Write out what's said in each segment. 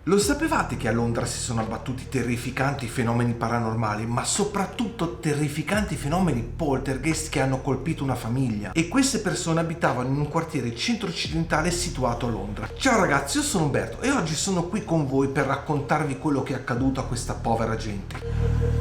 Lo sapevate che a Londra si sono abbattuti terrificanti fenomeni paranormali, ma soprattutto terrificanti fenomeni poltergeist che hanno colpito una famiglia? E queste persone abitavano in un quartiere centro-occidentale situato a Londra. Ciao ragazzi, io sono Umberto e oggi sono qui con voi per raccontarvi quello che è accaduto a questa povera gente.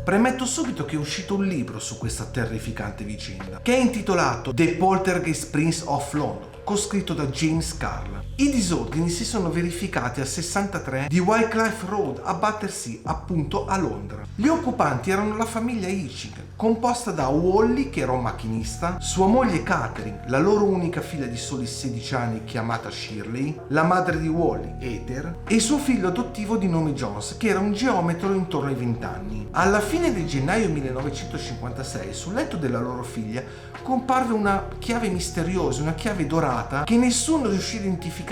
Premetto subito che è uscito un libro su questa terrificante vicenda, che è intitolato The Poltergeist Prince of London, scritto da James Carl. I disordini si sono verificati al 63 di Wycliffe Road a Battersea, appunto a Londra. Gli occupanti erano la famiglia Hitching, composta da Wally, che era un macchinista, sua moglie Catherine, la loro unica figlia di soli 16 anni chiamata Shirley, la madre di Wally, Heather, e suo figlio adottivo di nome Jones, che era un geometro intorno ai 20 anni. Alla fine di gennaio 1956, sul letto della loro figlia, comparve una chiave misteriosa, una chiave dorata che nessuno riuscì a identificare.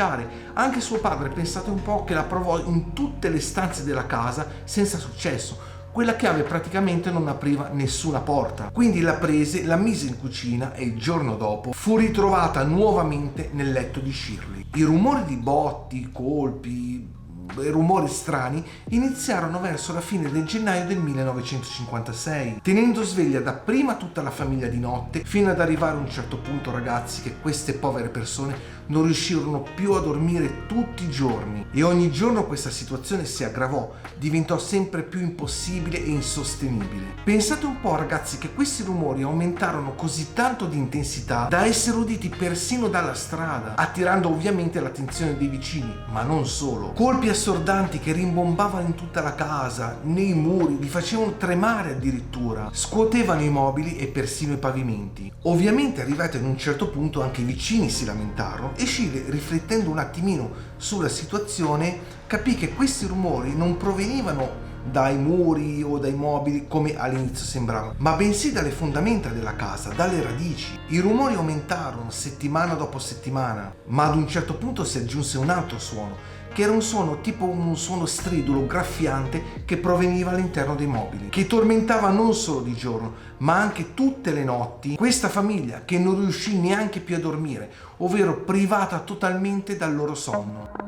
Anche suo padre, pensate un po', che la provò in tutte le stanze della casa senza successo. Quella chiave praticamente non apriva nessuna porta, quindi la prese, la mise in cucina e il giorno dopo fu ritrovata nuovamente nel letto di Shirley. I rumori di botti, colpi e rumori strani iniziarono verso la fine del gennaio del 1956, tenendo sveglia dapprima tutta la famiglia di notte, fino ad arrivare a un certo punto, ragazzi, che queste povere persone non riuscirono più a dormire tutti i giorni, e ogni giorno questa situazione si aggravò, diventò sempre più impossibile e insostenibile. Pensate un po', ragazzi, che questi rumori aumentarono così tanto di intensità da essere uditi persino dalla strada, attirando ovviamente l'attenzione dei vicini, ma non solo. Colpi assordanti che rimbombavano in tutta la casa, nei muri, li facevano tremare addirittura, scuotevano i mobili e persino i pavimenti. Ovviamente, arrivati ad un certo punto, anche i vicini si lamentarono e Shirley, riflettendo un attimino sulla situazione, capì che questi rumori non provenivano dai muri o dai mobili come all'inizio sembrava, ma bensì dalle fondamenta della casa, dalle radici. I rumori aumentarono settimana dopo settimana, ma ad un certo punto si aggiunse un altro suono, che era un suono tipo un suono stridulo, graffiante, che proveniva all'interno dei mobili, che tormentava non solo di giorno, ma anche tutte le notti questa famiglia, che non riuscì neanche più a dormire, ovvero privata totalmente dal loro sonno.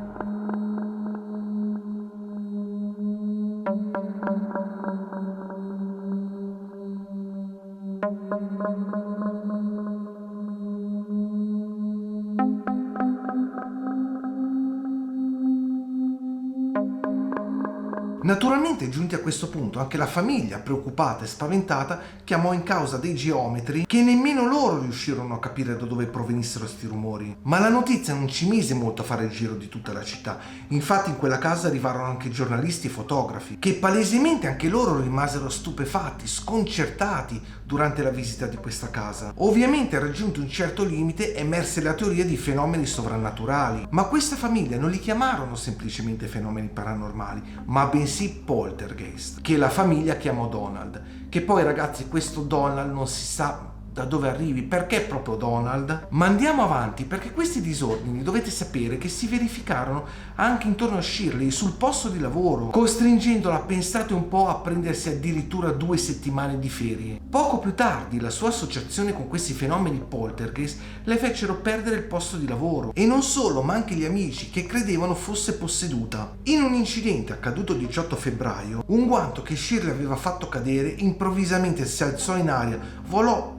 Naturalmente, giunti a questo punto, anche la famiglia, preoccupata e spaventata, chiamò in causa dei geometri, che nemmeno loro riuscirono a capire da dove provenissero questi rumori. Ma la notizia non ci mise molto a fare il giro di tutta la città. Infatti in quella casa arrivarono anche giornalisti e fotografi, che palesemente anche loro rimasero stupefatti, sconcertati durante la visita di questa casa. Ovviamente, raggiunto un certo limite, emerse la teoria di fenomeni sovrannaturali, ma questa famiglia non li chiamarono semplicemente fenomeni paranormali, ma bensì poltergeist, che la famiglia chiamò Donald, che poi, ragazzi, questo Donald non si sa da dove arrivi. Perché proprio Donald? Ma andiamo avanti, perché questi disordini dovete sapere che si verificarono anche intorno a Shirley, sul posto di lavoro, costringendola, pensate un po', a prendersi addirittura 2 settimane di ferie. Poco più tardi la sua associazione con questi fenomeni poltergeist le fecero perdere il posto di lavoro, e non solo, ma anche gli amici, che credevano fosse posseduta. In un incidente accaduto il 18 febbraio, un guanto che Shirley aveva fatto cadere improvvisamente si alzò in aria, volò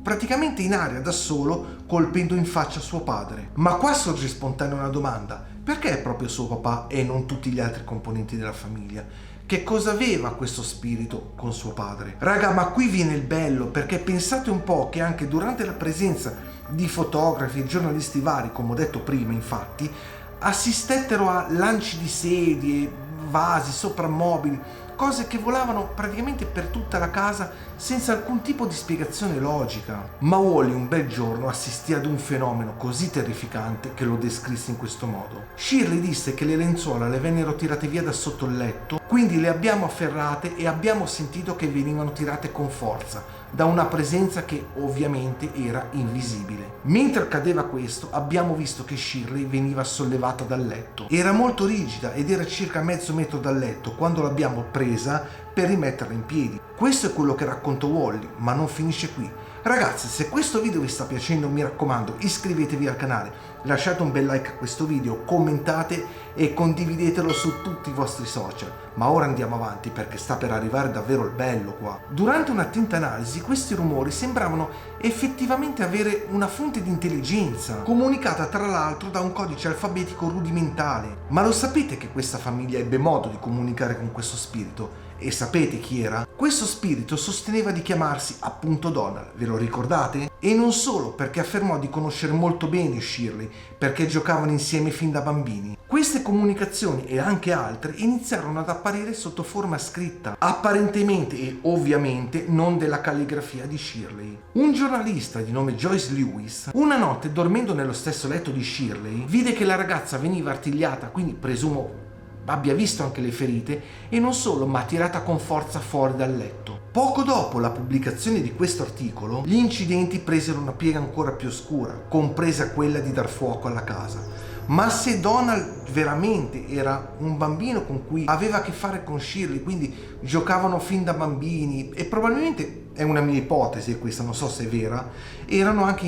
praticamente in aria da solo, colpendo in faccia suo padre. Ma qua sorge spontanea una domanda: perché proprio suo papà e non tutti gli altri componenti della famiglia? Che cosa aveva questo spirito con suo padre? Raga, ma qui viene il bello, perché pensate un po' che anche durante la presenza di fotografi e giornalisti vari, come ho detto prima, infatti, assistettero a lanci di sedie, vasi, soprammobili, cose che volavano praticamente per tutta la casa senza alcun tipo di spiegazione logica. Ma Wally un bel giorno assistì ad un fenomeno così terrificante che lo descrisse in questo modo. Shirley disse che le lenzuola le vennero tirate via da sotto il letto, quindi le abbiamo afferrate e abbiamo sentito che venivano tirate con forza da una presenza che ovviamente era invisibile. Mentre accadeva questo, abbiamo visto che Shirley veniva sollevata dal letto. Era molto rigida ed era circa mezzo metro dal letto quando l'abbiamo presa per rimetterla in piedi. Questo è quello che racconta Wally, ma non finisce qui. Ragazzi, se questo video vi sta piacendo, mi raccomando, iscrivetevi al canale, lasciate un bel like a questo video, commentate e condividetelo su tutti i vostri social. Ma ora andiamo avanti perché sta per arrivare davvero il bello qua. Durante un'attenta analisi, questi rumori sembravano effettivamente avere una fonte di intelligenza, comunicata tra l'altro da un codice alfabetico rudimentale. Ma lo sapete che questa famiglia ebbe modo di comunicare con questo spirito? E sapete chi era? Questo spirito sosteneva di chiamarsi appunto Donald, ve lo ricordate? E non solo, perché affermò di conoscere molto bene Shirley, perché giocavano insieme fin da bambini. Queste comunicazioni e anche altre iniziarono ad apparire sotto forma scritta, apparentemente e ovviamente non della calligrafia di Shirley. Un giornalista di nome Joyce Lewis, una notte dormendo nello stesso letto di Shirley, vide che la ragazza veniva artigliata, quindi presumo abbia visto anche le ferite, e non solo, ma tirata con forza fuori dal letto. Poco dopo la pubblicazione di questo articolo, gli incidenti presero una piega ancora più oscura, compresa quella di dar fuoco alla casa. Ma se Donald veramente era un bambino con cui aveva a che fare con Shirley, quindi giocavano fin da bambini, e probabilmente è una mia ipotesi questa, non so se è vera, erano anche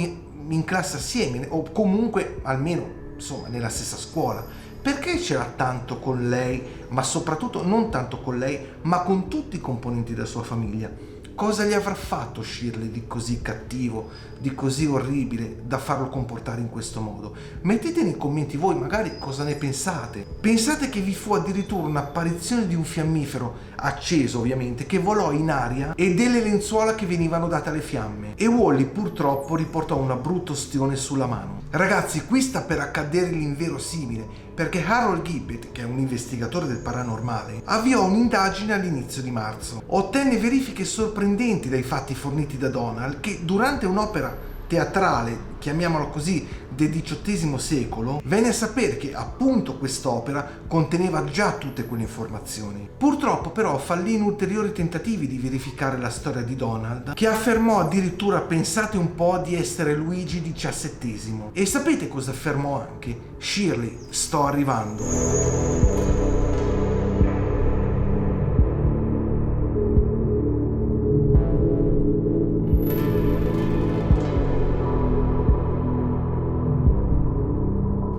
in classe assieme o comunque almeno insomma nella stessa scuola. Perché c'era tanto con lei, ma soprattutto non tanto con lei, ma con tutti i componenti della sua famiglia? Cosa gli avrà fatto Shirley di così cattivo, di così orribile, da farlo comportare in questo modo? Mettete nei commenti voi magari cosa ne pensate. Pensate che vi fu addirittura un'apparizione di un fiammifero, acceso ovviamente, che volò in aria e delle lenzuola che venivano date alle fiamme. E Wally purtroppo riportò una brutta ustione sulla mano. Ragazzi, qui sta per accadere l'inverosimile, perché Harold Gibbet, che è un investigatore del paranormale, avviò un'indagine all'inizio di marzo. Ottenne verifiche sorprendenti dai fatti forniti da Donald, che durante un'opera teatrale, chiamiamolo così, del XVIII secolo, venne a sapere che appunto quest'opera conteneva già tutte quelle informazioni. Purtroppo però fallì in ulteriori tentativi di verificare la storia di Donald, che affermò addirittura, pensate un po', di essere Luigi XVII. E sapete cosa affermò anche? Shirley, sto arrivando.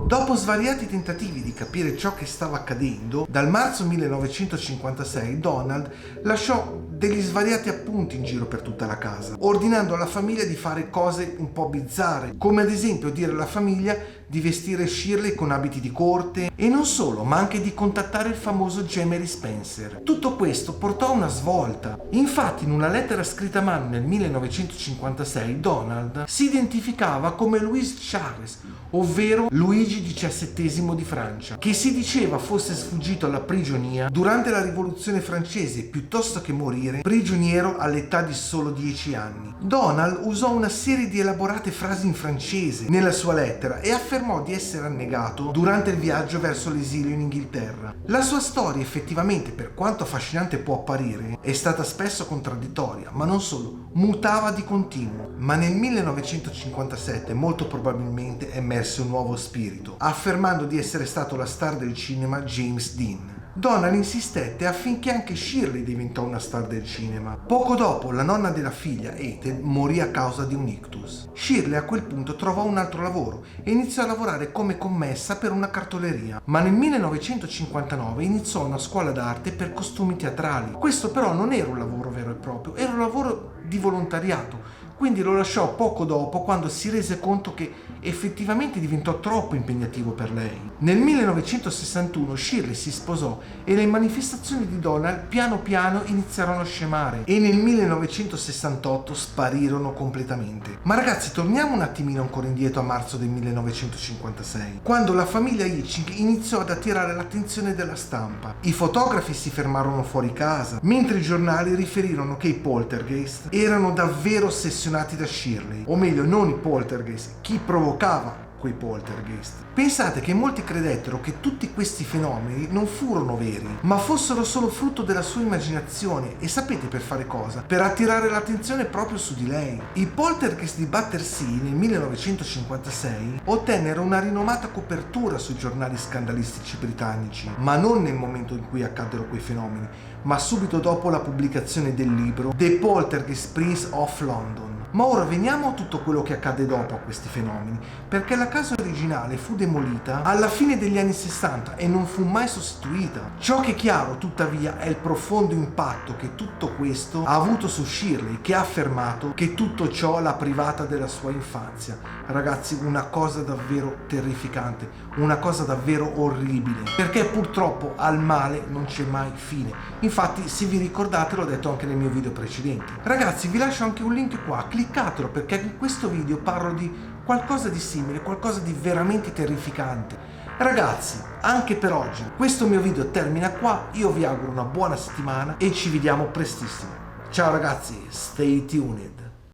Dopo svariati tentativi di capire ciò che stava accadendo, dal marzo 1956 Donald lasciò degli svariati appunti in giro per tutta la casa, ordinando alla famiglia di fare cose un po' bizzarre, come ad esempio dire alla famiglia di vestire Shirley con abiti di corte, e non solo, ma anche di contattare il famoso J. Spencer. Tutto questo portò a una svolta. Infatti, in una lettera scritta a mano nel 1956, Donald si identificava come Louis Charles, ovvero Luigi XVII di Francia, che si diceva fosse sfuggito alla prigionia durante la rivoluzione francese piuttosto che morire prigioniero all'età di solo 10 anni. Donald usò una serie di elaborate frasi in francese nella sua lettera e affermò di essere annegato durante il viaggio verso l'esilio in Inghilterra. La sua storia effettivamente, per quanto affascinante può apparire, è stata spesso contraddittoria, ma non solo, mutava di continuo. Ma nel 1957 molto probabilmente emerse un nuovo spirito, affermando di essere stato la star del cinema James Dean. Donald insistette affinché anche Shirley diventò una star del cinema. Poco dopo la nonna della figlia, Ethel, morì a causa di un ictus. Shirley a quel punto trovò un altro lavoro e iniziò a lavorare come commessa per una cartoleria. Ma nel 1959 iniziò una scuola d'arte per costumi teatrali. Questo però non era un lavoro vero e proprio, era un lavoro di volontariato. Quindi lo lasciò poco dopo, quando si rese conto che effettivamente diventò troppo impegnativo per lei. Nel 1961 Shirley si sposò e le manifestazioni di Donald piano piano iniziarono a scemare e nel 1968 sparirono completamente. Ma ragazzi, torniamo un attimino ancora indietro a marzo del 1956, quando la famiglia Hitching iniziò ad attirare l'attenzione della stampa. I fotografi si fermarono fuori casa, mentre i giornali riferirono che i poltergeist erano davvero ossessionati da Shirley, o meglio non i poltergeist, chi provocava quei poltergeist. Pensate che molti credettero che tutti questi fenomeni non furono veri, ma fossero solo frutto della sua immaginazione, e sapete per fare cosa? Per attirare l'attenzione proprio su di lei. I poltergeist di Battersea nel 1956 ottennero una rinomata copertura sui giornali scandalistici britannici, ma non nel momento in cui accaddero quei fenomeni, ma subito dopo la pubblicazione del libro The Poltergeist Prince of London. Ma ora veniamo a tutto quello che accade dopo a questi fenomeni, perché la casa originale fu demolita alla fine degli anni 60 e non fu mai sostituita. Ciò che è chiaro, tuttavia, è il profondo impatto che tutto questo ha avuto su Shirley, che ha affermato che tutto ciò l'ha privata della sua infanzia. Ragazzi, una cosa davvero terrificante, una cosa davvero orribile, perché purtroppo al male non c'è mai fine. Infatti, se vi ricordate, l'ho detto anche nel mio video precedente. Ragazzi, vi lascio anche un link qua, cliccatelo, perché in questo video parlo di qualcosa di simile, qualcosa di veramente terrificante. Ragazzi, anche per oggi questo mio video termina qua. Io vi auguro una buona settimana e ci vediamo prestissimo. Ciao ragazzi, stay tuned.